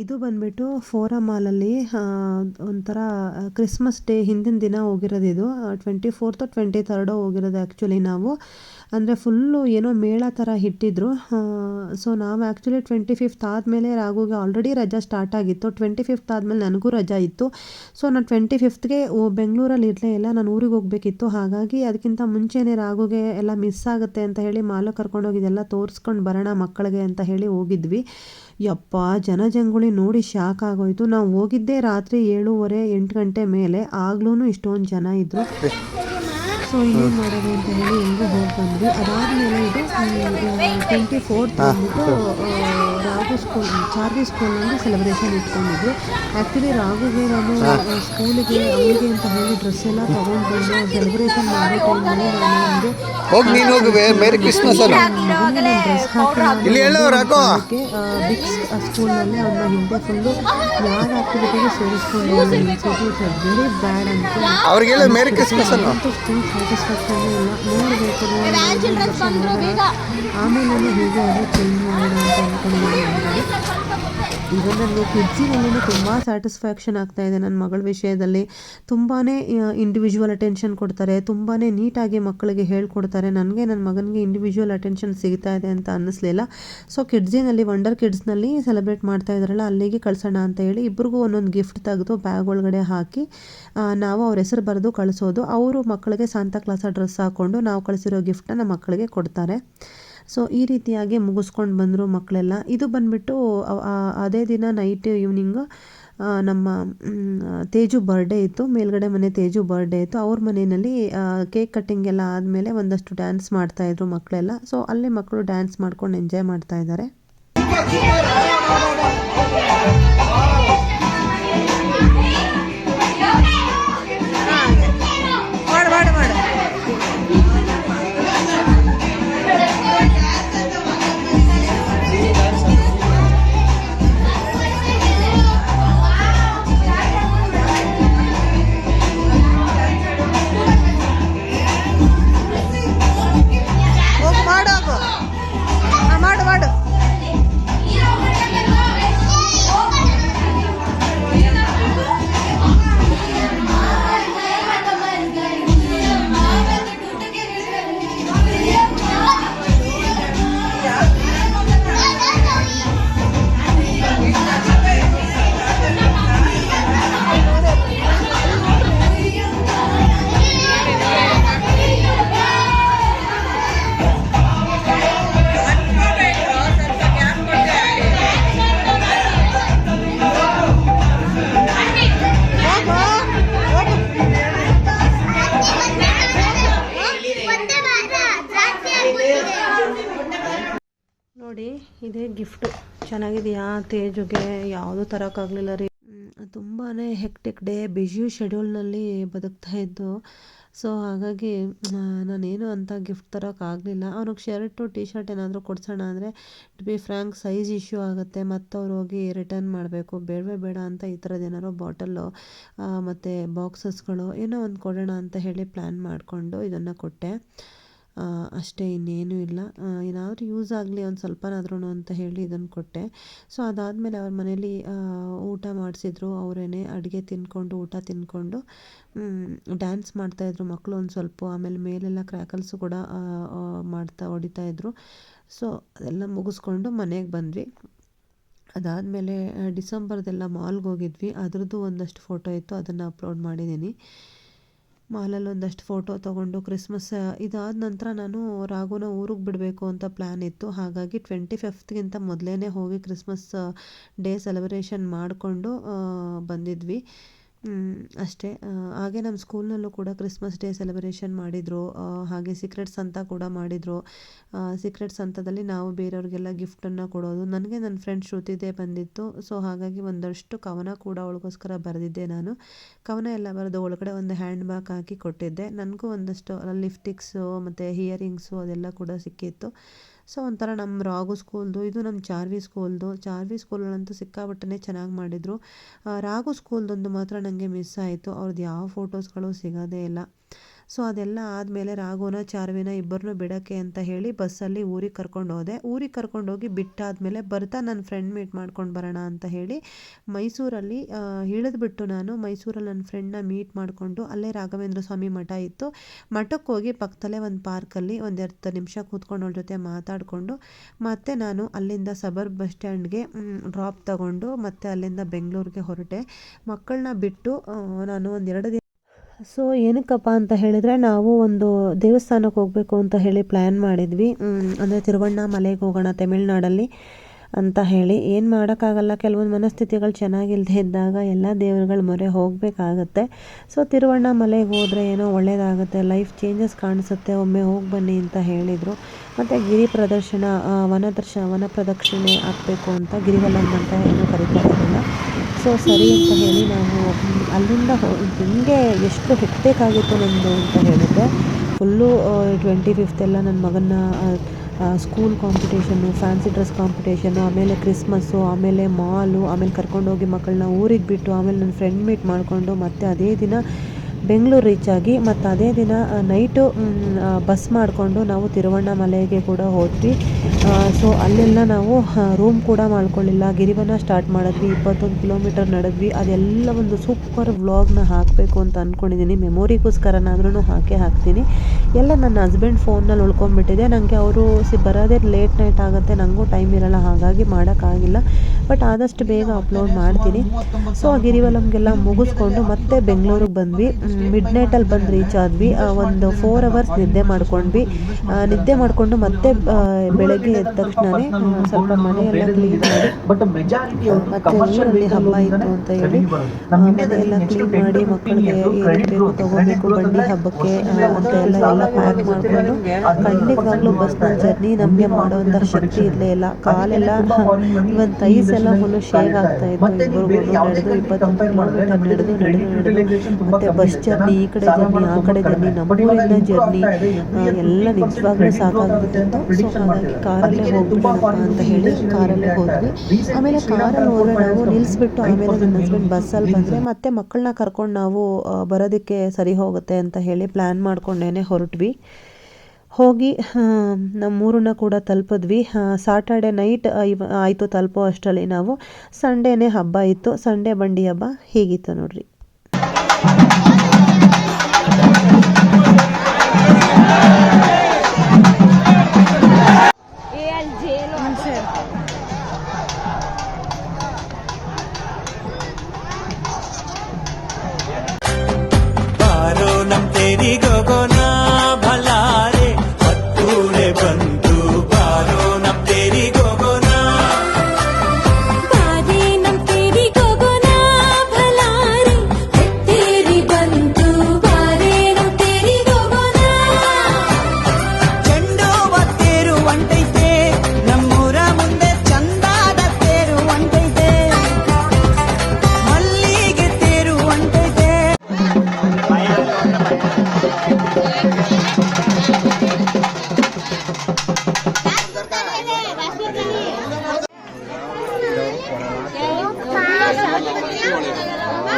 ಇದು ಬಂದ್ಬಿಟ್ಟು ಫೋರಮ್ ಮಾಲಲ್ಲಿ ಒಂಥರ ಕ್ರಿಸ್ಮಸ್ ಡೇ ಹಿಂದಿನ ದಿನ ಹೋಗಿರೋದು. ಇದು 24th 23rd ಹೋಗಿರೋದು ಆ್ಯಕ್ಚುಲಿ ನಾವು. ಅಂದರೆ ಫುಲ್ಲು ಏನೋ ಮೇಳ ಥರ ಇಟ್ಟಿದ್ರು. ಸೊ ನಾವು ಆ್ಯಕ್ಚುಲಿ 25th ಆದಮೇಲೆ ರಾಘುಗೆ ಆಲ್ರೆಡಿ ರಜಾ ಸ್ಟಾರ್ಟ್ ಆಗಿತ್ತು. 25th ಆದಮೇಲೆ ನನಗೂ ರಜಾ ಇತ್ತು. ಸೊ ನಾನು 25th ಬೆಂಗಳೂರಲ್ಲಿ ಇರಲೇ ಇಲ್ಲ, ನಾನು ಊರಿಗೆ ಹೋಗಬೇಕಿತ್ತು. ಹಾಗಾಗಿ ಅದಕ್ಕಿಂತ ಮುಂಚೆನೇ ರಾಘುಗೆ ಎಲ್ಲ ಮಿಸ್ ಆಗುತ್ತೆ ಅಂತ ಹೇಳಿ ಮಾಲು ಕರ್ಕೊಂಡೋಗಿದ್ದೆಲ್ಲ ತೋರಿಸ್ಕೊಂಡು ಬರೋಣ ಮಕ್ಕಳಿಗೆ ಅಂತ ಹೇಳಿ ಹೋಗಿದ್ವಿ. ಯಪ್ಪ ಜನಜಂಗುಳಿ ನೋಡಿ ಶಾಕ್ ಆಗೋಯ್ತು. ನಾವು ಹೋಗಿದ್ದೇ ರಾತ್ರಿ 7:30-8 ಗಂಟೆ ಮೇಲೆ, ಆಗ್ಲೂ ಇಷ್ಟೊಂದು ಜನ ಇದ್ದರು. ಸೊ ಇನ್ನೇನು ಮಾಡೋದು ಅಂತ ಹೇಳಿ ಹೆಂಗೂ ಹೋಗಿ ಬಂದ್ವಿ. ಅದಾದಮೇಲೆ ಇದು 24th ಬಂದ್ಬಿಟ್ಟು ರಾಘು ಚಾರ್ವಿ ಸ್ಕೂಲ್ನಲ್ಲಿ ಸೆಲೆಬ್ರೇಷನ್ ಇಟ್ಕೊಂಡಿದ್ರು. ಆ್ಯಕ್ಚುಲಿ ರಾಘುಗೆ ನಾನು ಸ್ಕೂಲಿಗೆ ಅವನಿಗೆ ಅಂತ ಹೇಳಿ ಡ್ರೆಸ್ ಎಲ್ಲ ತೊಗೊಂಡು ಸೆಲೆಬ್ರೇಷನ್ ಮಾಡೋ ಟೈಮಲ್ಲಿ ನಾನು ಬಿಕ್ಸ್ ಸ್ಕೂಲ್ನಲ್ಲಿ ಅವನ್ನ ಹಿಂದೆ ಫುಲ್ಲು ಯಾವ ಆಕ್ಟಿವಿಟಿಗೆ ಸೇರಿಸ್ಕೊಂಡು ವೆರಿ ಬ್ಯಾಡ್ ಅಂತ ಸ್ಕೂಲ್ ಸ್ಯಾಟಿಸ್ಫ್ಯಾಕ್ಷನ್ ಇಲ್ಲ. ನೋಡಬೇಕು ಆಮೇಲೆ ಹೀಗೆ ಅದೇ ಚೇಂಜ್ ಮಾಡೋಣ ಅಂತ ಅಂದ್ಕೊಂಡಿದ್ದೀನಿ. ಈಗ ನನಗೆ ಕಿಡ್ಸಿನಲ್ಲಿ ತುಂಬ ಸ್ಯಾಟಿಸ್ಫ್ಯಾಕ್ಷನ್ ಆಗ್ತಾಯಿದೆ ನನ್ನ ಮಗಳ ವಿಷಯದಲ್ಲಿ. ತುಂಬಾ ಇಂಡಿವಿಜುವಲ್ ಅಟೆನ್ಷನ್ ಕೊಡ್ತಾರೆ, ತುಂಬಾ ನೀಟಾಗಿ ಮಕ್ಕಳಿಗೆ ಹೇಳ್ಕೊಡ್ತಾರೆ. ನನಗೆ ನನ್ನ ಮಗನಿಗೆ ಇಂಡಿವಿಜುವಲ್ ಅಟೆನ್ಷನ್ ಸಿಗ್ತಾ ಇದೆ ಅಂತ ಅನ್ನಿಸ್ಲಿಲ್ಲ. ಸೊ ಕಿಡ್ಸಿನಲ್ಲಿ ವಂಡರ್ ಕಿಡ್ಸ್ನಲ್ಲಿ ಸೆಲೆಬ್ರೇಟ್ ಮಾಡ್ತಾ ಇದ್ದಾರಲ್ಲ, ಅಲ್ಲಿಗೆ ಕಳ್ಸೋಣ ಅಂತ ಹೇಳಿ ಇಬ್ರಿಗೂ ಒಂದೊಂದು ಗಿಫ್ಟ್ ತೆಗೆದು ಬ್ಯಾಗ್ ಒಳಗಡೆ ಹಾಕಿ ನಾವು ಅವ್ರ ಹೆಸರು ಬರೆದು ಕಳಿಸೋದು. ಅವರು ಮಕ್ಕಳಿಗೆ ಸಾಂತಾ ಕ್ಲಾಸ ಡ್ರೆಸ್ ಹಾಕ್ಕೊಂಡು ನಾವು ಕಳಿಸಿರೋ ಗಿಫ್ಟನ್ನ ನಮ್ಮ ಮಕ್ಕಳಿಗೆ ಕೊಡ್ತಾರೆ. ಸೊ ಈ ರೀತಿಯಾಗಿ ಮುಗಿಸ್ಕೊಂಡು ಬಂದರು ಮಕ್ಕಳೆಲ್ಲ. ಇದು ಬಂದುಬಿಟ್ಟು ಅದೇ ದಿನ ನೈಟ್ ಈವ್ನಿಂಗು ನಮ್ಮ ತೇಜು ಬರ್ಡೇ ಇತ್ತು, ಮೇಲ್ಗಡೆ ಮನೆ ತೇಜು ಬರ್ಡೇ ಇತ್ತು. ಅವ್ರ ಮನೆಯಲ್ಲಿ ಕೇಕ್ ಕಟ್ಟಿಂಗ್ ಎಲ್ಲ ಆದಮೇಲೆ ಒಂದಷ್ಟು ಡ್ಯಾನ್ಸ್ ಮಾಡ್ತಾಯಿದ್ರು ಮಕ್ಕಳೆಲ್ಲ. ಸೊ ಅಲ್ಲಿ ಮಕ್ಕಳು ಡ್ಯಾನ್ಸ್ ಮಾಡ್ಕೊಂಡು ಎಂಜಾಯ್ ಮಾಡ್ತಾ ಇದ್ದಾರೆ. ನೋಡಿ, ಇದೇ ಗಿಫ್ಟು. ಚೆನ್ನಾಗಿದೆಯಾ? ತೇಜುಗೆ ಯಾವುದೂ ತರೋಕ್ಕಾಗಲಿಲ್ಲ ರೀ. ತುಂಬಾ ಹೆಕ್ಟಿಕ್ ಡೇ, ಬ್ಯುಸಿ ಶೆಡ್ಯೂಲ್ನಲ್ಲಿ ಬದುಕ್ತಾ ಇದ್ದು. ಸೊ ಹಾಗಾಗಿ ನಾನೇನು ಅಂತ ಗಿಫ್ಟ್ ತರೋಕ್ಕಾಗಲಿಲ್ಲ. ಅವ್ನಿಗೆ ಶರ್ಟು ಟೀ ಶರ್ಟ್ ಏನಾದರೂ ಕೊಡ್ಸೋಣ ಅಂದರೆ to be frank size issue ಆಗುತ್ತೆ, ಮತ್ತು ಅವ್ರು ಹೋಗಿ ರಿಟರ್ನ್ ಮಾಡಬೇಕು. ಬೇಡವೇ ಬೇಡ ಅಂತ ಈ ಥರದ್ದು ಏನಾದ್ರು ಬಾಟಲ್ಲು ಮತ್ತು ಬಾಕ್ಸಸ್ಗಳು ಏನೋ ಒಂದು ಕೊಡೋಣ ಅಂತ ಹೇಳಿ ಪ್ಲ್ಯಾನ್ ಮಾಡಿಕೊಂಡು ಇದನ್ನು ಕೊಟ್ಟೆ. ಅಷ್ಟೇ, ಇನ್ನೇನೂ ಇಲ್ಲ. ಏನಾದರೂ ಯೂಸ್ ಆಗಲಿ ಒಂದು ಸ್ವಲ್ಪನಾದ್ರೂ ಅಂತ ಹೇಳಿ ಇದನ್ನು ಕೊಟ್ಟೆ. ಸೊ ಅದಾದಮೇಲೆ ಅವ್ರ ಮನೇಲಿ ಊಟ ಮಾಡಿಸಿದ್ರು. ಅವರೇನೆ ಅಡುಗೆ ತಿಂದ್ಕೊಂಡು ಊಟ ತಿಂದ್ಕೊಂಡು ಡ್ಯಾನ್ಸ್ ಮಾಡ್ತಾಯಿದ್ರು ಮಕ್ಕಳು ಒಂದು ಸ್ವಲ್ಪ. ಆಮೇಲೆ ಮೇಲೆಲ್ಲ ಕ್ರ್ಯಾಕಲ್ಸು ಕೂಡ ಹೊಡಿತಾಯಿದ್ರು. ಸೊ ಅದೆಲ್ಲ ಮುಗಿಸ್ಕೊಂಡು ಮನೆಗೆ ಬಂದ್ವಿ. ಅದಾದಮೇಲೆ ಡಿಸೆಂಬರ್ದೆಲ್ಲ ಮಾಲ್ಗೆ ಹೋಗಿದ್ವಿ. ಅದ್ರದ್ದು ಒಂದಷ್ಟು ಫೋಟೋ ಇತ್ತು, ಅದನ್ನು ಅಪ್ಲೋಡ್ ಮಾಡಿದ್ದೀನಿ. ಮಾಲಲ್ಲಿ ಒಂದಷ್ಟು ಫೋಟೋ ತೊಗೊಂಡು ಕ್ರಿಸ್ಮಸ್ ಇದಾದ ನಂತರ ನಾನು ರಾಘುನ ಊರಿಗೆ ಬಿಡಬೇಕು ಅಂತ ಪ್ಲ್ಯಾನ್ ಇತ್ತು. ಹಾಗಾಗಿ 25th ಮೊದಲೇ ಹೋಗಿ ಕ್ರಿಸ್ಮಸ್ ಡೇ ಸೆಲೆಬ್ರೇಷನ್ ಮಾಡಿಕೊಂಡು ಬಂದಿದ್ವಿ. ಅಷ್ಟೇ. ಹಾಗೆ ನಮ್ಮ ಸ್ಕೂಲ್ನಲ್ಲೂ ಕೂಡ ಕ್ರಿಸ್ಮಸ್ ಡೇ ಸೆಲೆಬ್ರೇಷನ್ ಮಾಡಿದರು. ಹಾಗೆ ಸೀಕ್ರೆಟ್ಸ್ ಅಂತ ಕೂಡ ಮಾಡಿದರು. ಸೀಕ್ರೆಟ್ಸ್ ಅಂತದಲ್ಲಿ ನಾವು ಬೇರೆಯವ್ರಿಗೆಲ್ಲ ಗಿಫ್ಟನ್ನು ಕೊಡೋದು. ನನಗೆ ನನ್ನ ಫ್ರೆಂಡ್ ಶ್ರುತಿದೇ ಬಂದಿತ್ತು. ಸೊ ಹಾಗಾಗಿ ಒಂದಷ್ಟು ಕವನ ಕೂಡ ಅವಳಿಗೋಸ್ಕರ ಬರೆದಿದ್ದೆ ನಾನು. ಕವನ ಎಲ್ಲ ಬರೆದು ಒಳಗಡೆ ಒಂದು ಹ್ಯಾಂಡ್ ಬ್ಯಾಗ್ ಹಾಕಿ ಕೊಟ್ಟಿದ್ದೆ. ನನಗೂ ಒಂದಷ್ಟು ಲಿಪ್ಸ್ಟಿಕ್ಸು ಮತ್ತು ಹಿಯರಿಂಗ್ಸು ಅದೆಲ್ಲ ಕೂಡ ಸಿಕ್ಕಿತ್ತು. ಸೊ ಒಂಥರ ನಮ್ಮ ರಾಘು ಸ್ಕೂಲ್ದು, ಇದು ನಮ್ಮ ಚಾರ್ವಿ ಸ್ಕೂಲ್ದು. ಚಾರ್ವಿ ಸ್ಕೂಲಲ್ಲಂತೂ ಸಿಕ್ಕಾಪಟ್ಟೆ ಚೆನ್ನಾಗಿ ಮಾಡಿದರು. ರಾಘು ಸ್ಕೂಲ್ದೊಂದು ಮಾತ್ರ ನನಗೆ ಮಿಸ್ ಆಯಿತು. ಅವ್ರದ್ದು ಯಾವ ಫೋಟೋಸ್ಗಳು ಸಿಗೋದೇ ಇಲ್ಲ. ಸೊ ಅದೆಲ್ಲ ಆದಮೇಲೆ ರಾಘುನ ಚಾರ್ವಿನ ಇಬ್ಬರನ್ನೂ ಬಿಡೋಕ್ಕೆ ಅಂತ ಹೇಳಿ ಬಸ್ಸಲ್ಲಿ ಊರಿಗೆ ಕರ್ಕೊಂಡು ಹೋದೆ. ಊರಿಗೆ ಕರ್ಕೊಂಡೋಗಿ ಬಿಟ್ಟಾದಮೇಲೆ ಬರ್ತಾ ನನ್ನ ಫ್ರೆಂಡ್ ಮೀಟ್ ಮಾಡ್ಕೊಂಡು ಬರೋಣ ಅಂತ ಹೇಳಿ ಮೈಸೂರಲ್ಲಿ ಇಳಿದ್ಬಿಟ್ಟು ನಾನು ಮೈಸೂರಲ್ಲಿ ನನ್ನ ಫ್ರೆಂಡ್ನ ಮೀಟ್ ಮಾಡಿಕೊಂಡು ಅಲ್ಲೇ ರಾಘವೇಂದ್ರ ಸ್ವಾಮಿ ಮಠ ಇತ್ತು. ಮಠಕ್ಕೆ ಹೋಗಿ ಪಕ್ಕದಲ್ಲೇ ಒಂದು ಪಾರ್ಕಲ್ಲಿ ಒಂದು 2 ನಿಮಿಷ ಕೂತ್ಕೊಂಡು ಅವ್ರ ಜೊತೆ ಮಾತಾಡಿಕೊಂಡು ಮತ್ತೆ ನಾನು ಅಲ್ಲಿಂದ ಸಬರ್ಬ್ ಬಸ್ ಸ್ಟ್ಯಾಂಡ್ಗೆ ಡ್ರಾಪ್ ತಗೊಂಡು ಮತ್ತೆ ಅಲ್ಲಿಂದ ಬೆಂಗಳೂರಿಗೆ ಹೊರಟೆ. ಮಕ್ಕಳನ್ನ ಬಿಟ್ಟು ನಾನು ಒಂದು 2 ದಿನ. ಸೊ ಏನಕ್ಕಪ್ಪ ಅಂತ ಹೇಳಿದರೆ ನಾವು ಒಂದು ದೇವಸ್ಥಾನಕ್ಕೆ ಹೋಗಬೇಕು ಅಂತ ಹೇಳಿ ಪ್ಲ್ಯಾನ್ ಮಾಡಿದ್ವಿ. ಅಂದರೆ ತಿರುವಣ್ಣಾಮಲೆಗೆ ಹೋಗೋಣ ತಮಿಳ್ನಾಡಲ್ಲಿ ಅಂತ ಹೇಳಿ. ಏನು ಮಾಡೋಕ್ಕಾಗಲ್ಲ, ಕೆಲವೊಂದು ಮನಸ್ಥಿತಿಗಳು ಚೆನ್ನಾಗಿಲ್ಲದೆ ಇದ್ದಾಗ ಎಲ್ಲ ದೇವರುಗಳ ಮೊರೆ ಹೋಗಬೇಕಾಗತ್ತೆ. ಸೊ ತಿರುವಣ್ಣಾಮಲೆಗೆ ಹೋದರೆ ಏನೋ ಒಳ್ಳೆಯದಾಗುತ್ತೆ, ಲೈಫ್ ಚೇಂಜಸ್ ಕಾಣಿಸುತ್ತೆ, ಒಮ್ಮೆ ಹೋಗಿ ಬನ್ನಿ ಅಂತ ಹೇಳಿದರು. ಮತ್ತು ಗಿರಿ ಪ್ರದರ್ಶನ ವನ ಪ್ರದಕ್ಷಿಣೆ ಆಗಬೇಕು ಅಂತ, ಗಿರಿವಲಂ ಅಂತ ಏನೋ ಕರೀತಾರೆ ಅದನ್ನು. ಸೊ ಸರಿ ಅಂತ ಹೇಳಿ ನಾವು ಅಲ್ಲಿಂದ ಹಿಂಗೆ ಎಷ್ಟು ಹೆಕ್ಬೇಕಾಗಿತ್ತು ನಮ್ಮದು ಅಂತ ಹೇಳಿದ್ರೆ ಫುಲ್ಲು 25th ಎಲ್ಲ ನನ್ನ ಮಗನ school competition, fancy dress competition, ಆಮೇಲೆ ಕ್ರಿಸ್ಮಸ್ಸು, ಆಮೇಲೆ ಮಾಲು, ಆಮೇಲೆ ಕರ್ಕೊಂಡೋಗಿ ಮಕ್ಕಳನ್ನ ಊರಿಗೆ ಬಿಟ್ಟು ಆಮೇಲೆ ನನ್ನ ಫ್ರೆಂಡ್ ಮೀಟ್ ಮಾಡಿಕೊಂಡು ಮತ್ತೆ ಅದೇ ದಿನ ಬೆಂಗಳೂರು ರೀಚ್ ಆಗಿ ಮತ್ತು ಅದೇ ದಿನ ನೈಟು ಬಸ್ ಮಾಡಿಕೊಂಡು ನಾವು ತಿರುವಣ್ಣಾಮಲೆಗೆ ಕೂಡ ಹೋದ್ವಿ. ಸೊ ಅಲ್ಲೆಲ್ಲ ನಾವು ರೂಮ್ ಕೂಡ ಮಾಡ್ಕೊಳ್ಳಿಲ್ಲ, ಗಿರಿವನ ಸ್ಟಾರ್ಟ್ ಮಾಡಿದ್ವಿ. 21 ಕಿಲೋಮೀಟರ್ ನಡೆದ್ವಿ. ಅದೆಲ್ಲ ಒಂದು ಸೂಪರ್ ವ್ಲಾಗ್ನ ಹಾಕಬೇಕು ಅಂತ ಅಂದ್ಕೊಂಡಿದ್ದೀನಿ. ಮೆಮೊರಿಗೋಸ್ಕರನಾದ್ರೂ ಹಾಕ್ತೀನಿ. ಎಲ್ಲ ನನ್ನ ಹಸ್ಬೆಂಡ್ ಫೋನ್ನಲ್ಲಿ ಉಳ್ಕೊಂಡ್ಬಿಟ್ಟಿದೆ. ನನಗೆ ಅವರು ಬರೋದೇ ಲೇಟ್ ನೈಟ್ ಆಗುತ್ತೆ, ನನಗೂ ಟೈಮ್ ಇರೋಲ್ಲ, ಹಾಗಾಗಿ ಮಾಡೋಕ್ಕಾಗಿಲ್ಲ. ಬಟ್ ಆದಷ್ಟು ಬೇಗ ಅಪ್ಲೋಡ್ ಮಾಡ್ತೀನಿ. ಸೊ ಗಿರಿವಲಂಗೆಲ್ಲ ಮುಗಿಸ್ಕೊಂಡು ಮತ್ತೆ ಬೆಂಗಳೂರಿಗೆ ಬಂದ್ವಿ. ಮಿಡ್ ನೈಟಲ್ಲಿ ಬಂದು ರೀಚ್ ಆದ್ವಿ. ಒಂದು 4 hours ನಿದ್ದೆ ಮಾಡ್ಕೊಂಡ್ವಿ. ನಿದ್ದೆ ಮಾಡಿಕೊಂಡು ಮತ್ತೆ ಬೆಳಗ್ಗೆ ಎದ್ದ ತಕ್ಷಣನೇ ಸ್ವಲ್ಪ ಮನೆಯೆಲ್ಲ ಕ್ಲೀನ್ ಮಾಡಿ ಮತ್ತು ಊರಲ್ಲಿ ಹಬ್ಬ ಇತ್ತು ಅಂತ ಹೇಳಿ ಮನೆಯೆಲ್ಲ ಕ್ಲೀನ್ ಮಾಡಿ ಮಕ್ಕಳಿಗೆ ಏನೇನು ಬೇಕು ತೊಗೋಬೇಕು ಬಂಡಿ ಹಬ್ಬಕ್ಕೆ ಅಂತ ಎಲ್ಲ ಪ್ಯಾಕ್ ಮಾಡಿಕೊಂಡು ಖಂಡಿತವಾಗ್ಲೂ ಬಸ್ನಲ್ಲಿ ಜರ್ನಿ ನಮಗೆ ಮಾಡೋವಂಥ ಶಕ್ತಿ ಇರಲೇ ಇಲ್ಲ. ಕಾಲೆಲ್ಲ ಇವನ್ ತೈಸ್ ಎಲ್ಲ ಫುಲ್ಲು ಶೇಕ್ ಆಗ್ತಾ ಇತ್ತು. ಇಬ್ಬರಿಗೂ ನಡೆದು 20 ಕಿಲೋಮೀಟರ್ ನಡೆದು ಮತ್ತು ಬಸ್ ಜರ್ನಿ, ಈ ಕಡೆ ಜರ್ನಿ ಆ ಕಡೆ ಜರ್ನಿ, ನಮ್ಮೂರಿಂದ ಜರ್ನಿ ಎಲ್ಲ ನಿಜವಾಗ್ಲೂ ಸಾಕಾಗ್ಬಿಟ್ಟಿತ್ತು. ಸೊ ಹಾಗಾಗಿ ಕಾರಲ್ಲೇ ಹೋಗ್ಬಿಡೋಣಪ್ಪ ಅಂತ ಹೇಳಿ ಕಾರಲ್ಲೇ ಹೋದ್ವಿ. ಆಮೇಲೆ ಕಾರಲ್ಲಿ ಹೋದ್ರೆ ನಾವು ನಿಲ್ಲಿಸ್ಬಿಟ್ಟು ಆಮೇಲೆ ನನ್ನ ಹಸ್ಬೆಂಡ್ ಬಸ್ಸಲ್ಲಿ ಬಂದರೆ ಮತ್ತೆ ಮಕ್ಕಳನ್ನ ಕರ್ಕೊಂಡು ನಾವು ಬರೋದಕ್ಕೆ ಸರಿ ಹೋಗುತ್ತೆ ಅಂತ ಹೇಳಿ ಪ್ಲ್ಯಾನ್ ಮಾಡ್ಕೊಂಡೇ ಹೊರಟ್ವಿ. ಹೋಗಿ ನಮ್ಮೂರನ್ನ ಕೂಡ ತಲುಪಿದ್ವಿ. ಸಾಟರ್ಡೆ ನೈಟ್ ಆಯಿತು ತಲುಪೋ ಅಷ್ಟರಲ್ಲಿ ನಾವು. ಸಂಡೇನೇ ಹಬ್ಬ ಇತ್ತು, ಸಂಡೇ ಬಂಡಿ ಹಬ್ಬ ಹೀಗಿತ್ತು ನೋಡ್ರಿ.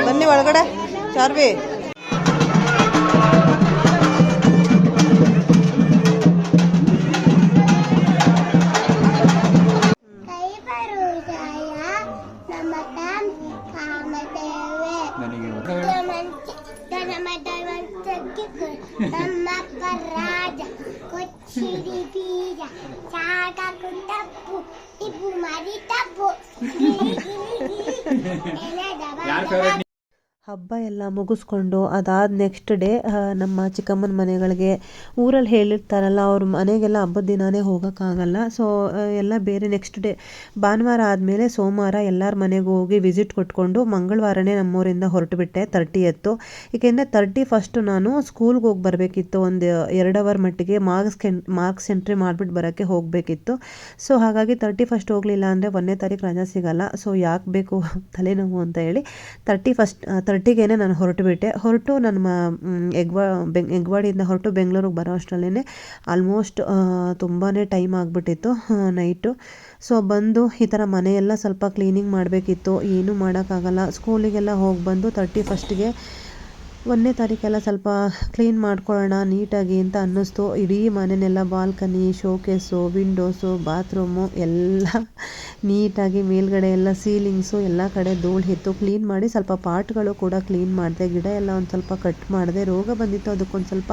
ಬನ್ನಿ ಒಳಗಡೆ ಚಾರ್ವಿ. ಹಬ್ಬ ಎಲ್ಲ ಮುಗಿಸ್ಕೊಂಡು ಅದಾದ ನೆಕ್ಸ್ಟ್ ಡೇ ನಮ್ಮ ಚಿಕ್ಕಮ್ಮನ ಮನೆಗಳಿಗೆ ಊರಲ್ಲಿ ಹೇಳಿರ್ತಾರಲ್ಲ ಅವ್ರ ಮನೆಗೆಲ್ಲ ಹಬ್ಬದ ದಿನವೇ ಹೋಗೋಕ್ಕಾಗಲ್ಲ. ಸೊ ಎಲ್ಲ ಬೇರೆ ನೆಕ್ಸ್ಟ್ ಡೇ ಭಾನುವಾರ ಆದಮೇಲೆ ಸೋಮವಾರ ಎಲ್ಲರ ಮನೆಗೂ ಹೋಗಿ ವಿಸಿಟ್ ಕೊಟ್ಕೊಂಡು ಮಂಗಳವಾರನೇ ನಮ್ಮೂರಿಂದ ಹೊರಟುಬಿಟ್ಟೆ 30th. ಏಕೆಂದರೆ 31st ನಾನು ಸ್ಕೂಲ್ಗೆ ಹೋಗಿ ಬರಬೇಕಿತ್ತು. ಒಂದು 2 ಅವರ್ ಮಟ್ಟಿಗೆ ಮಾರ್ಕ್ಸ್ ಎಂಟ್ರಿ ಮಾಡಿಬಿಟ್ಟು ಬರೋಕ್ಕೆ ಹೋಗಬೇಕಿತ್ತು. ಸೊ ಹಾಗಾಗಿ 31st ಹೋಗಲಿಲ್ಲ ಅಂದರೆ 1ನೇ ತಾರೀಕು ರಜಾ ಸಿಗಲ್ಲ. ಸೊ ಯಾಕೆ ಬೇಕು ತಲೆನೋವು ಅಂತ ಹೇಳಿ 30ಗೆ ನಾನು ಹೊರಟು ನನ್ನ ಎಗ್ವಾಡಿಯಿಂದ ಹೊರಟು ಬೆಂಗಳೂರಿಗೆ ಬರೋ ಅಷ್ಟರಲ್ಲೇ ಆಲ್ಮೋಸ್ಟ್ ತುಂಬಾ ಟೈಮ್ ಆಗಿಬಿಟ್ಟಿತ್ತು ನೈಟು. ಸೊ ಬಂದು ಈ ಥರ ಮನೆಯೆಲ್ಲ ಸ್ವಲ್ಪ ಕ್ಲೀನಿಂಗ್ ಮಾಡಬೇಕಿತ್ತು. ಏನೂ ಮಾಡೋಕ್ಕಾಗಲ್ಲ. ಸ್ಕೂಲಿಗೆಲ್ಲ ಹೋಗಿ ಬಂದು 31ಸ್ಟ್ಗೆ 1ನೇ ತಾರೀಕೆಲ್ಲ ಸ್ವಲ್ಪ ಕ್ಲೀನ್ ಮಾಡ್ಕೊಳ್ಳೋಣ ನೀಟಾಗಿ ಅಂತ ಅನ್ನಿಸ್ತು. ಇಡೀ ಮನೆಯೆಲ್ಲ ಬಾಲ್ಕನಿ, ಶೋಕೇಸು, ವಿಂಡೋಸು, ಬಾತ್ರೂಮು ಎಲ್ಲ ನೀಟಾಗಿ ಮೇಲ್ಗಡೆ ಎಲ್ಲ ಸೀಲಿಂಗ್ಸು ಎಲ್ಲ ಕಡೆ ಧೂಳು ಇತ್ತು. ಕ್ಲೀನ್ ಮಾಡಿ ಸ್ವಲ್ಪ ಪಾಟ್ಗಳು ಕೂಡ ಕ್ಲೀನ್ ಮಾಡಿದೆ. ಗಿಡ ಎಲ್ಲ ಒಂದು ಸ್ವಲ್ಪ ಕಟ್ ಮಾಡಿದೆ. ರೋಗ ಬಂದಿತ್ತು, ಅದಕ್ಕೊಂದು ಸ್ವಲ್ಪ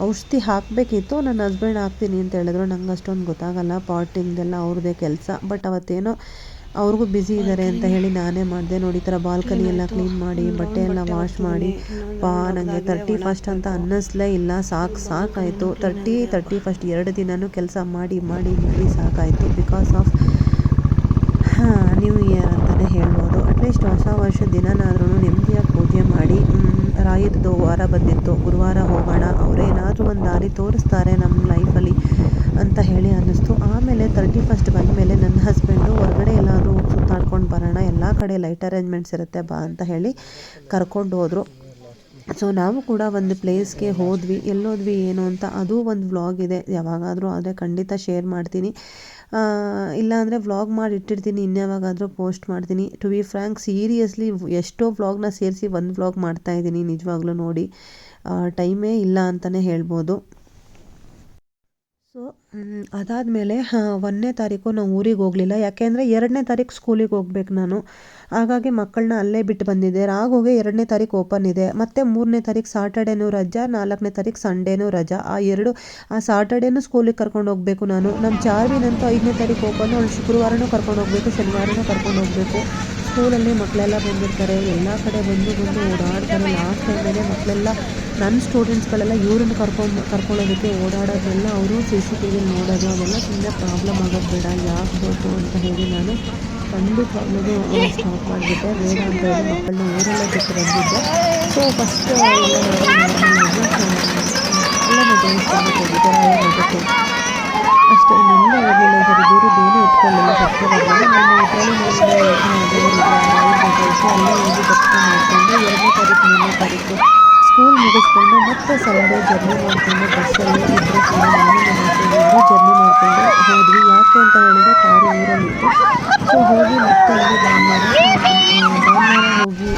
ಔಷಧಿ ಹಾಕಬೇಕಿತ್ತು. ನನ್ನ ಹಸ್ಬೆಂಡ್ ಹಾಕ್ತೀನಿ ಅಂತ ಹೇಳಿದ್ರು. ನಂಗೆ ಅಷ್ಟೊಂದು ಗೊತ್ತಾಗಲ್ಲ, ಪಾಟಿಂಗ್ದೆಲ್ಲ ಅವ್ರದ್ದೇ ಕೆಲಸ. ಬಟ್ ಅವತ್ತೇನೋ ಅವ್ರಿಗೂ ಬ್ಯುಸಿ ಇದ್ದಾರೆ ಅಂತ ಹೇಳಿ ನಾನೇ ಮಾಡಿದೆ. ನೋಡಿ ಈ ಥರ ಬಾಲ್ಕನಿ ಎಲ್ಲ ಕ್ಲೀನ್ ಮಾಡಿ ಬಟ್ಟೆ ಎಲ್ಲ ವಾಶ್ ಮಾಡಿ ನನಗೆ 31st ಅಂತ ಅನ್ನಿಸ್ಲೇ ಇಲ್ಲ. ಸಾಕಾಯಿತು. 31st 2 ದಿನವೂ ಕೆಲಸ ಮಾಡಿ ಸಾಕಾಯಿತು. ಬಿಕಾಸ್ ಆಫ್ ನ್ಯೂ ಇಯರ್ ಅಂತಲೇ ಹೇಳ್ಬೋದು. ಅಟ್ಲೀಸ್ಟ್ ಹೊಸ ವರ್ಷದ ದಿನನಾದ್ರೂ ನೆಮ್ಮದಿಯಾಗಿ ಪೂಜೆ ಮಾಡಿ ರಾಯರದು ವಾರ ಬಂದಿತ್ತು, ಗುರುವಾರ ಹೋಗೋಣ, ಅವರೇನಾದರೂ ಒಂದು ದಾರಿ ತೋರಿಸ್ತಾರೆ ನಮ್ಮ ಲೈಫಲ್ಲಿ ಅಂತ ಹೇಳಿ ಅನ್ನಿಸ್ತು. ಆಮೇಲೆ 31st ಬಂದಮೇಲೆ ನನ್ನ ಹಸ್ಬೆಂಡು ಹೊರಗಡೆ ಎಲ್ಲಾದರೂ ಸುತ್ತಾಡ್ಕೊಂಡು ಬರೋಣ, ಎಲ್ಲ ಕಡೆ ಲೈಟ್ ಅರೇಂಜ್ಮೆಂಟ್ಸ್ ಇರುತ್ತೆ ಬಾ ಅಂತ ಹೇಳಿ ಕರ್ಕೊಂಡು ಹೋದರು. ಸೊ ನಾವು ಕೂಡ ಒಂದು ಪ್ಲೇಸ್ಗೆ ಹೋದ್ವಿ. ಎಲ್ಲೋದ್ವಿ ಏನು ಅಂತ ಅದು ಒಂದು ವ್ಲಾಗ್ ಇದೆ, ಯಾವಾಗಾದರೂ ಆದರೆ ಖಂಡಿತ ಶೇರ್ ಮಾಡ್ತೀನಿ. ಇಲ್ಲಾಂದರೆ ವ್ಲಾಗ್ ಮಾಡಿ ಇಟ್ಟಿರ್ತೀನಿ, ಇನ್ಯಾವಾಗಾದರೂ ಪೋಸ್ಟ್ ಮಾಡ್ತೀನಿ. ಟು ಬಿ ಫ್ರ್ಯಾಂಕ್, ಸೀರಿಯಸ್ಲಿ ಎಷ್ಟೋ ವ್ಲಾಗ್ನ ಸೇರಿಸಿ ಒಂದು ವ್ಲಾಗ್ ಮಾಡ್ತಾಯಿದ್ದೀನಿ. ನಿಜವಾಗ್ಲೂ ನೋಡಿ ಟೈಮೇ ಇಲ್ಲ ಅಂತಲೇ ಹೇಳ್ಬೋದು. ಸೊ ಅದಾದಮೇಲೆ 1ನೇ ತಾರೀಕು ನಾವು ಊರಿಗೆ ಹೋಗಲಿಲ್ಲ. ಯಾಕೆಂದರೆ 2ನೇ ತಾರೀಕು ಸ್ಕೂಲಿಗೆ ಹೋಗ್ಬೇಕು ನಾನು. ಹಾಗಾಗಿ ಮಕ್ಕಳನ್ನ ಅಲ್ಲೇ ಬಿಟ್ಟು ಬಂದಿದ್ದೆ. ರಾಗೋಗೆ 2ನೇ ತಾರೀಕು ಓಪನ್ ಇದೆ. ಮತ್ತು 3ನೇ ತಾರೀಕು ಸಾಟರ್ಡೇನೂ ರಜಾ, 4ನೇ ತಾರೀಕು ಸಂಡೇನೂ ರಜಾ. ಆ ಸಾಟರ್ಡೇನೂ ಸ್ಕೂಲಿಗೆ ಕರ್ಕೊಂಡು ಹೋಗಬೇಕು ನಾನು. ನಮ್ಮ ಚಾರ್ವಿನಂತೂ 5ನೇ ತಾರೀಕು ಓಪನ್ನು. ಅವಳು ಶುಕ್ರವಾರನೂ ಕರ್ಕೊಂಡು ಹೋಗಬೇಕು, ಶನಿವಾರನೂ ಕರ್ಕೊಂಡು ಹೋಗಬೇಕು. ಸ್ಕೂಲಲ್ಲಿ ಮಕ್ಕಳೆಲ್ಲ ಬಂದಿರ್ತಾರೆ, ಎಲ್ಲ ಕಡೆ ಬಂದು ಓಡಾಡ್ತಾರೆ. ಲಾಸ್ಟ್ ಟೈಮಲ್ಲಿ ಮಕ್ಕಳೆಲ್ಲ ನನ್ನ ಸ್ಟೂಡೆಂಟ್ಸ್ಗಳೆಲ್ಲ ಇವ್ರನ್ನ ಕರ್ಕೊಳ್ಳೋದಕ್ಕೆ ಓಡಾಡೋದೆಲ್ಲ ಅವರು CCTV ನೋಡೋದು, ಅದೆಲ್ಲ ಸುಮ್ಮನೆ ಪ್ರಾಬ್ಲಮ್ ಆಗೋದು ಬೇಡ, ಯಾಕೆ ಬೇಕು ಅಂತ ಹೇಳಿ ನಾನು ಖಂಡಿತವಾಗ್ಲೂ ಸ್ಟಾಪ್ ಮಾಡಿಬಿಟ್ಟೆ. ಬೇಡ ಅಂತ ಹೇಳಿ ಮಕ್ಕಳನ್ನ ಊರಲ್ಲೇ ಬಿಟ್ಟು ಬಂದಿದ್ದೆ. ಸೊ ಫಸ್ಟ್ ಎಲ್ಲನೂ ದೇವಸ್ಥಾನಕ್ಕೆ ಹೋಗಿದ್ದೆ ಅಷ್ಟೇ. ನನ್ನದೇ ಹೋಗಲಿಲ್ಲ, ಸರಿ ದೂರದ್ದೇನು ಇಟ್ಕೊಳ್ಳಿಲ್ಲ. ಫಸ್ಟೇ ಬಂದಾಗ ನಾನು ಇದರಲ್ಲಿ ದೇವರಿದ್ದ ಇತ್ತು, ಅಲ್ಲೇ ಹೋಗಿ ದರ್ಶನ ಮಾಡಿಕೊಂಡು 2ನೇ ತಾರೀಕು 3ನೇ ತಾರೀಕು ಸ್ಕೂಲ್ ಮುಗಿಸ್ಕೊಂಡು ಮತ್ತೆ ಸಂಡೇ ಜರ್ನಿ ಮಾಡಿಕೊಂಡು ಬಸ್ಸಲ್ಲಿ ಇಬ್ಬರು ಕೂಡ ನಾನು ಇಬ್ಬರು ಜರ್ನಿ ಮಾಡಿಕೊಂಡು ಹೋದ್ವಿ. ಯಾಕೆ ಅಂತ ಹೇಳಿದ್ರೆ ಕಾರು ಊರಲ್ಲಿತ್ತು. ಸೊ ಹೋಗಿ ಮತ್ತೆ ಅಲ್ಲಿ ಭಾನುವಾರ ಹೋಗಿ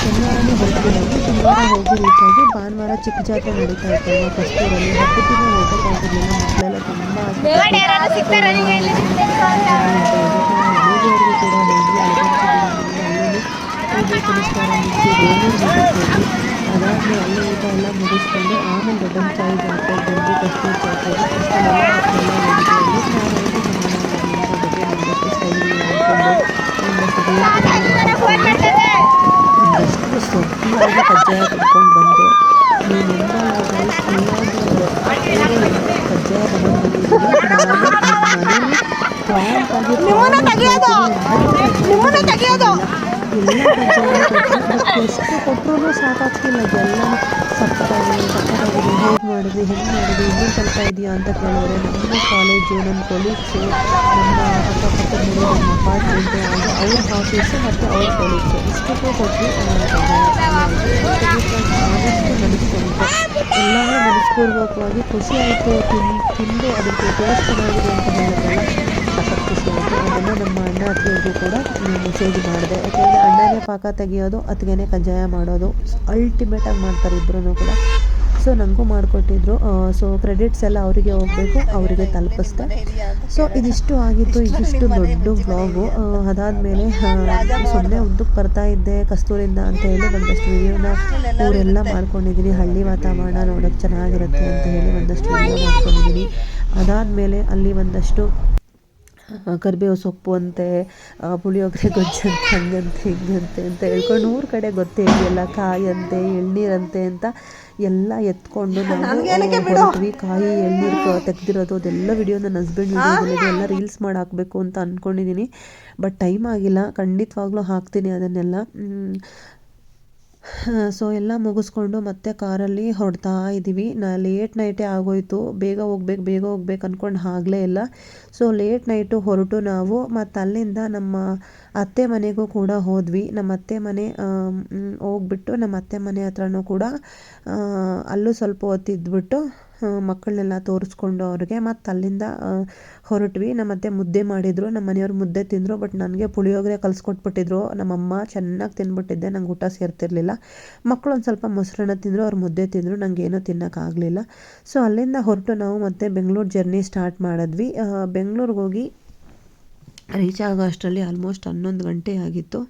ಶನಿವಾರನೇ ಹೊರಟ್ವಿ. ನಾವು ಶನಿವಾರ ಹೋಗಿ ರೀಚ್ ಆಗಿ ಭಾನುವಾರ ಚಿಕ್ಕ ಜಾತ್ರೆ ನಡೀತಾ ಇತ್ತಲ್ವ ಕಸ್ತೂರಲ್ಲಿ, ಹಬ್ಬದ ದಿನ ಹೋಗೋಕ್ಕಾಗಿರಲಿಲ್ಲ. ಮಕ್ಕಳೆಲ್ಲ ತುಂಬ ಮನೆದೇವ್ರಿಗೂ ಕೂಡ ಹೋಗಿ ಅಲ್ಲೂ ಪೂಜೆ ಪುನಸ್ಕಾರ ಮುಗಿಸಿ ಬೇಲೂರು ಮಠಕ್ಕೆ ಹೋಗಿ ಅದಾದಮೇಲೆ ಅಲ್ಲಿ ಊಟ ಎಲ್ಲ ಮುಗಿಸ್ಕೊಂಡು ಆಮೇಲೆ ದೊಡ್ಡಂಚಾಯಿ ಜಾತ್ರೆಗೆ ಬಂದು ಕಸ್ತೂರು ಜಾತ್ರೆಗೆ ಅಷ್ಟೆಲ್ಲ ಮಕ್ಕಳೆಲ್ಲ ಹೋಗಿದ್ವಿ. ಅಲ್ಲಿ ನಾನೊಂದು ಸಮಾನ ಬಗ್ಗೆ ಒಂದಷ್ಟು ಸ್ಟೈಲ್ ಮಾಡಿಕೊಂಡು ಒಂದಷ್ಟು ದೇವರೆಲ್ಲ ಮಾಡಿಕೊಂಡು ಒಂದಷ್ಟು ಸೊಪ್ಪಿಯಾಗಿ ಕಜ್ಜಾಯ ಕಟ್ಕೊಂಡು ಬಂದೆ. ನೀವು ನಂಬಲ್ಲ ಗೈಸ್, ಇಲ್ಲಾಂದ್ರೆ ಕಜ್ಜಾಯ ತಗೊಂಡು ಬಂದಿದ್ದೀನಿ ನಾನು ಮನೇಲಿ ಎಲ್ಲ ಕಜ್ಜಾಯ ಕೊಟ್ಟರು. ಎಷ್ಟು ಕೊಟ್ಟರು ಸಾಕಾಗ್ತಿಲ್ಲ. ಎಲ್ಲ ಸಕ್ಕತ್ತಾಗಿದೆ ಹೇಗೆ ಮಾಡಿದ್ವಿ ಹೆಂಗೆ ಮಾಡಿದ್ವಿ ಇನ್ನೂ ಸ್ವಲ್ಪ ಇದೆಯಾ ಅಂತ ಕೇಳಿದ್ರೆ ನಮ್ಮ ಕಾಲೇಜು, ನಮ್ಮ ಕೊಲೀಗ್ಸು, ನಮ್ಮ ಅಕ್ಕಪಕ್ಕ ನಮ್ಮ ಅಪಾರ್ಟ್ಮೆಂಟು, ಅವ್ರ ಆಫೀಸು ಮತ್ತು ಅವ್ರ ಕೊಲೀಗ್ಸು ಇಷ್ಟಕ್ಕೂ ಕೊಟ್ಟು ಆದಷ್ಟು ಮನಸ್ಕೊಂಡ್ರು. ಎಲ್ಲರೂ ಮನಸ್ಪೂರ್ವಕವಾಗಿ ಖುಷಿ ಆಯಿತು. ತಿಂದು ಅದಕ್ಕೆ ಟೇಸ್ಟ್ ಚೆನ್ನಾಗಿದೆ ಅಂತ ಹೇಳಿದ್ರಲ್ಲ, ಸಖತ್ ಖುಷಿ ಆಯಿತು. ಅದನ್ನು ನಮ್ಮ ಅಣ್ಣ ಅತ್ತಿಗೆಗೂ ಕೂಡ ಮೆಸೇಜ್ ಮಾಡಿದೆ. ಯಾಕೆಂದರೆ ಅಣ್ಣನೇ ಪಾಕ ತೆಗಿಯೋದು, ಅತ್ತಿಗೆನೇ ಕಜ್ಜಾಯ ಮಾಡೋದು, ಅಲ್ಟಿಮೇಟಾಗಿ ಮಾಡ್ತಾರೆ ಇಬ್ಬರೂ ಕೂಡ. ಸೊ ನನಗೂ ಮಾಡಿಕೊಟ್ಟಿದ್ರು. ಸೊ ಕ್ರೆಡಿಟ್ಸ್ ಎಲ್ಲ ಅವರಿಗೆ ಹೋಗಬೇಕು, ಅವರಿಗೆ ತಲುಪಿಸ್ದೆ. ಸೊ ಇದಿಷ್ಟು ಆಗಿತ್ತು, ಇದಿಷ್ಟು ದೊಡ್ಡ ವ್ಲಾಗು. ಅದಾದಮೇಲೆ ಸುಮ್ಮನೆ ಉದ್ದಕ್ಕೆ ಬರ್ತಾ ಇದ್ದೆ ಕಸ್ತೂರಿಂದ ಅಂತ ಹೇಳಿ ಒಂದಷ್ಟು ವಿಡಿಯೋನ ಊರೆಲ್ಲ ಮಾಡ್ಕೊಂಡಿದ್ದೀನಿ. ಹಳ್ಳಿ ವಾತಾವರಣ ನೋಡೋಕ್ಕೆ ಚೆನ್ನಾಗಿರುತ್ತೆ ಅಂತ ಹೇಳಿ ಒಂದಷ್ಟು ವಿಡಿಯೋ ಮಾಡ್ಕೊಂಡಿದ್ದೀನಿ. ಅದಾದಮೇಲೆ ಅಲ್ಲಿ ಒಂದಷ್ಟು ಕರಿಬೇವು ಸೊಪ್ಪು ಅಂತೆ, ಪುಳಿಯೋಗರೆ ಗೊಜ್ಜಂತೆ, ಹಂಗಂತೆ ಹಿಂಗಂತೆ ಅಂತ ಹೇಳ್ಕೊಂಡು ಊರ ಕಡೆ ಗೊತ್ತೇ ಇದೆಯಲ್ಲ, ಕಾಯಂತೆ ಎಳ್ನೀರಂತೆ ಅಂತ ಎಲ್ಲ ಎತ್ಕೊಂಡು ನಾವು ಹೊರಟ್ವಿ. ಕಾಯಿ ಎಳ್ನೀರು ತೆಗ್ದಿರೋದು ಅದೆಲ್ಲ ವಿಡಿಯೋ ನನ್ನ ಹಸ್ಬೆಂಡ್ ವಿಡಿಯೋದಲ್ಲಿದೆ. ಎಲ್ಲ ರೀಲ್ಸ್ ಮಾಡಿ ಹಾಕಬೇಕು ಅಂತ ಅಂದ್ಕೊಂಡಿದ್ದೀನಿ, ಬಟ್ ಟೈಮ್ ಆಗಿಲ್ಲ. ಖಂಡಿತವಾಗ್ಲೂ ಹಾಕ್ತೀನಿ ಅದನ್ನೆಲ್ಲ. ಸೊ ಎಲ್ಲ ಮುಗಿಸ್ಕೊಂಡು ಮತ್ತೆ ಕಾರಲ್ಲಿ ಹೊರಡ್ತಾ ಇದ್ದೀವಿ. ಲೇಟ್ ನೈಟೇ ಆಗೋಯಿತು. ಬೇಗ ಹೋಗ್ಬೇಕು ಅಂದ್ಕೊಂಡು ಆಗಲೇ ಇಲ್ಲ. ಸೊ ಲೇಟ್ ನೈಟು ಹೊರಟು ನಾವು ಮತ್ತು ಅಲ್ಲಿಂದ ನಮ್ಮ ಅತ್ತೆ ಮನೆಗೂ ಕೂಡ ಹೋದ್ವಿ. ನಮ್ಮ ಅತ್ತೆ ಮನೆ ಹೋಗ್ಬಿಟ್ಟು ನಮ್ಮ ಅತ್ತೆ ಮನೆ ಹತ್ರನೂ ಕೂಡ ಅಲ್ಲೂ ಸ್ವಲ್ಪ ಹೊತ್ತಿದ್ಬಿಟ್ಟು ಮಕ್ಕಳನ್ನೆಲ್ಲ ತೋರಿಸ್ಕೊಂಡು ಅವ್ರಿಗೆ ಮತ್ತು ಅಲ್ಲಿಂದ ಹೊರಟ್ವಿ. ನಮ್ಮ ಅತ್ತೆ ಮುದ್ದೆ ಮಾಡಿದರು, ನಮ್ಮ ಮನೆಯವ್ರು ಮುದ್ದೆ ತಿಂದರು. ಬಟ್ ನನಗೆ ಪುಳಿಯೋಗರೆ ಕಲಿಸ್ಕೊಟ್ಬಿಟ್ಟಿದ್ರು ನಮ್ಮಮ್ಮ. ಚೆನ್ನಾಗಿ ತಿಂದ್ಬಿಟ್ಟಿದ್ದೆ, ನಂಗೆ ಊಟ ಸೇರ್ತಿರ್ಲಿಲ್ಲ. ಮಕ್ಕಳು ಒಂದು ಸ್ವಲ್ಪ ಮೊಸರನ್ನ ತಿಂದರು, ಅವ್ರು ಮುದ್ದೆ ತಿಂದರು, ನನಗೇನೂ ತಿನ್ನೋಕ್ಕಾಗಲಿಲ್ಲ. ಸೊ ಅಲ್ಲಿಂದ ಹೊರಟು ನಾವು ಮತ್ತೆ ಬೆಂಗಳೂರು ಜರ್ನಿ ಸ್ಟಾರ್ಟ್ ಮಾಡಿದ್ವಿ. ಬೆಂಗಳೂರಿಗೆ ಹೋಗಿ ರೀಚ್ ಆಗೋ ಅಷ್ಟರಲ್ಲಿ ಆಲ್ಮೋಸ್ಟ್ 11 ಗಂಟೆ ಆಗಿತ್ತು.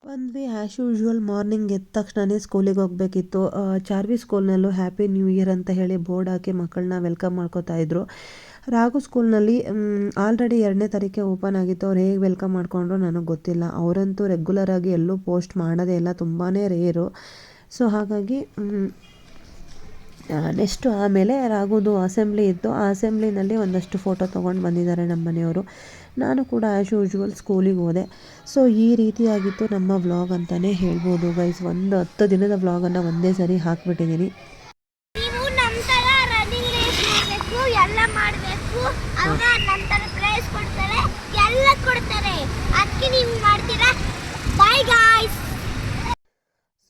ಬಂದ್ವಿ. ಆ್ಯಸ್ ಯೂಶ್ವಲ್ ಮಾರ್ನಿಂಗ್ ಎದ್ದ ತಕ್ಷಣವೇ ಸ್ಕೂಲಿಗೆ ಹೋಗಬೇಕಿತ್ತು. ಚಾರ್ವಿ ಸ್ಕೂಲ್ನಲ್ಲೂ ಹ್ಯಾಪಿ ನ್ಯೂ ಇಯರ್ ಅಂತ ಹೇಳಿ ಬೋರ್ಡ್ ಹಾಕಿ ಮಕ್ಕಳನ್ನ ವೆಲ್ಕಮ್ ಮಾಡ್ಕೋತಾ ಇದ್ರು. ರಾಘು ಸ್ಕೂಲ್ನಲ್ಲಿ ಆಲ್ರೆಡಿ 2ನೇ ತಾರೀಕೆ ಓಪನ್ ಆಗಿತ್ತು. ಅವ್ರು ಹೇಗೆ ವೆಲ್ಕಮ್ ಮಾಡಿಕೊಂಡ್ರು ನನಗೆ ಗೊತ್ತಿಲ್ಲ. ಅವರಂತೂ ರೆಗ್ಯುಲರಾಗಿ ಎಲ್ಲೂ ಪೋಸ್ಟ್ ಮಾಡೋದೇ ಇಲ್ಲ, ತುಂಬಾ ರೇರು. ಸೊ ಹಾಗಾಗಿ ನೆಕ್ಸ್ಟು ಆಮೇಲೆ ರಾಘುದು ಅಸೆಂಬ್ಲಿ ಇತ್ತು. ಆ ಅಸೆಂಬ್ಲಿನಲ್ಲಿ ಒಂದಷ್ಟು ಫೋಟೋ ತೊಗೊಂಡು ಬಂದಿದ್ದಾರೆ ನಮ್ಮ ಮನೆಯವರು. ನಾನು ಕೂಡ ಆ್ಯಸ್ ಯೂಶ್ವಲ್ ಸ್ಕೂಲಿಗೆ ಹೋದೆ. ಸೊ ಈ ರೀತಿಯಾಗಿತ್ತು ನಮ್ಮ ವ್ಲಾಗ್ ಅಂತಲೇ ಹೇಳ್ಬೋದು ಗೈಸ್. 10 ದಿನದ ವ್ಲಾಗನ್ನು ಒಂದೇ ಸರಿ ಹಾಕ್ಬಿಟ್ಟಿದ್ದೀನಿ. ನೀವು ನಮ್ಮ ಥರ ರನ್ನಿಂಗ್ ರೇಸ್ ಮಾಡಬೇಕು, ಎಲ್ಲ ಮಾಡಬೇಕು, ಆಗ ನಂತರ ಪ್ರೈಸ್ ಕೊಡ್ತಾರೆ, ಎಲ್ಲ ಕೊಡ್ತಾರೆ. ಅದಕ್ಕೆ ನೀವು ಮಾಡ್ತೀರಾ. Bye guys.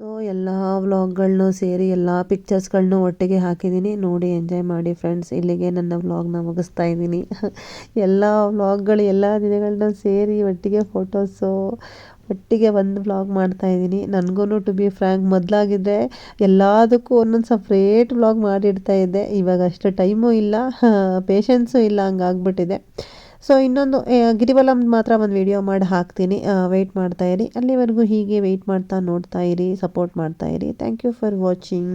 ಸೊ ಎಲ್ಲ ವ್ಲಾಗ್ಗಳನ್ನೂ ಸೇರಿ ಎಲ್ಲ ಪಿಕ್ಚರ್ಸ್ಗಳನ್ನೂ ಒಟ್ಟಿಗೆ ಹಾಕಿದ್ದೀನಿ. ನೋಡಿ ಎಂಜಾಯ್ ಮಾಡಿ ಫ್ರೆಂಡ್ಸ್. ಇಲ್ಲಿಗೆ ನನ್ನ ವ್ಲಾಗ್ನ ಮುಗಿಸ್ತಾ ಇದ್ದೀನಿ. ಎಲ್ಲ ವ್ಲಾಗ್ಗಳು ಎಲ್ಲ ದಿನಗಳನ್ನ ಸೇರಿ ಒಟ್ಟಿಗೆ ಫೋಟೋಸು ಒಟ್ಟಿಗೆ ಒಂದು ವ್ಲಾಗ್ ಮಾಡ್ತಾಯಿದ್ದೀನಿ. ನನಗೂ ಟು ಬಿ ಫ್ರ್ಯಾಂಕ್ ಮೊದಲಾಗಿದ್ದರೆ ಎಲ್ಲದಕ್ಕೂ ಒಂದೊಂದು ಸಪ್ರೇಟ್ ವ್ಲಾಗ್ ಮಾಡಿಡ್ತಾಯಿದ್ದೆ. ಇವಾಗ ಅಷ್ಟು ಟೈಮೂ ಇಲ್ಲ, ಪೇಷನ್ಸು ಇಲ್ಲ, ಹಂಗಾಗ್ಬಿಟ್ಟಿದೆ. ಸೊ ಇನ್ನೊಂದು ಗಿರಿವಲಂ ಮಾತ್ರ ಒಂದು ವಿಡಿಯೋ ಮಾಡಿ ಹಾಕ್ತೀನಿ, ವೆಯ್ಟ್ ಮಾಡ್ತಾಯಿರಿ. ಅಲ್ಲಿವರೆಗೂ ಹೀಗೆ ವೆಯ್ಟ್ ಮಾಡ್ತಾ ನೋಡ್ತಾ ಇರಿ, ಸಪೋರ್ಟ್ ಮಾಡ್ತಾಯಿರಿ. Thank you for watching.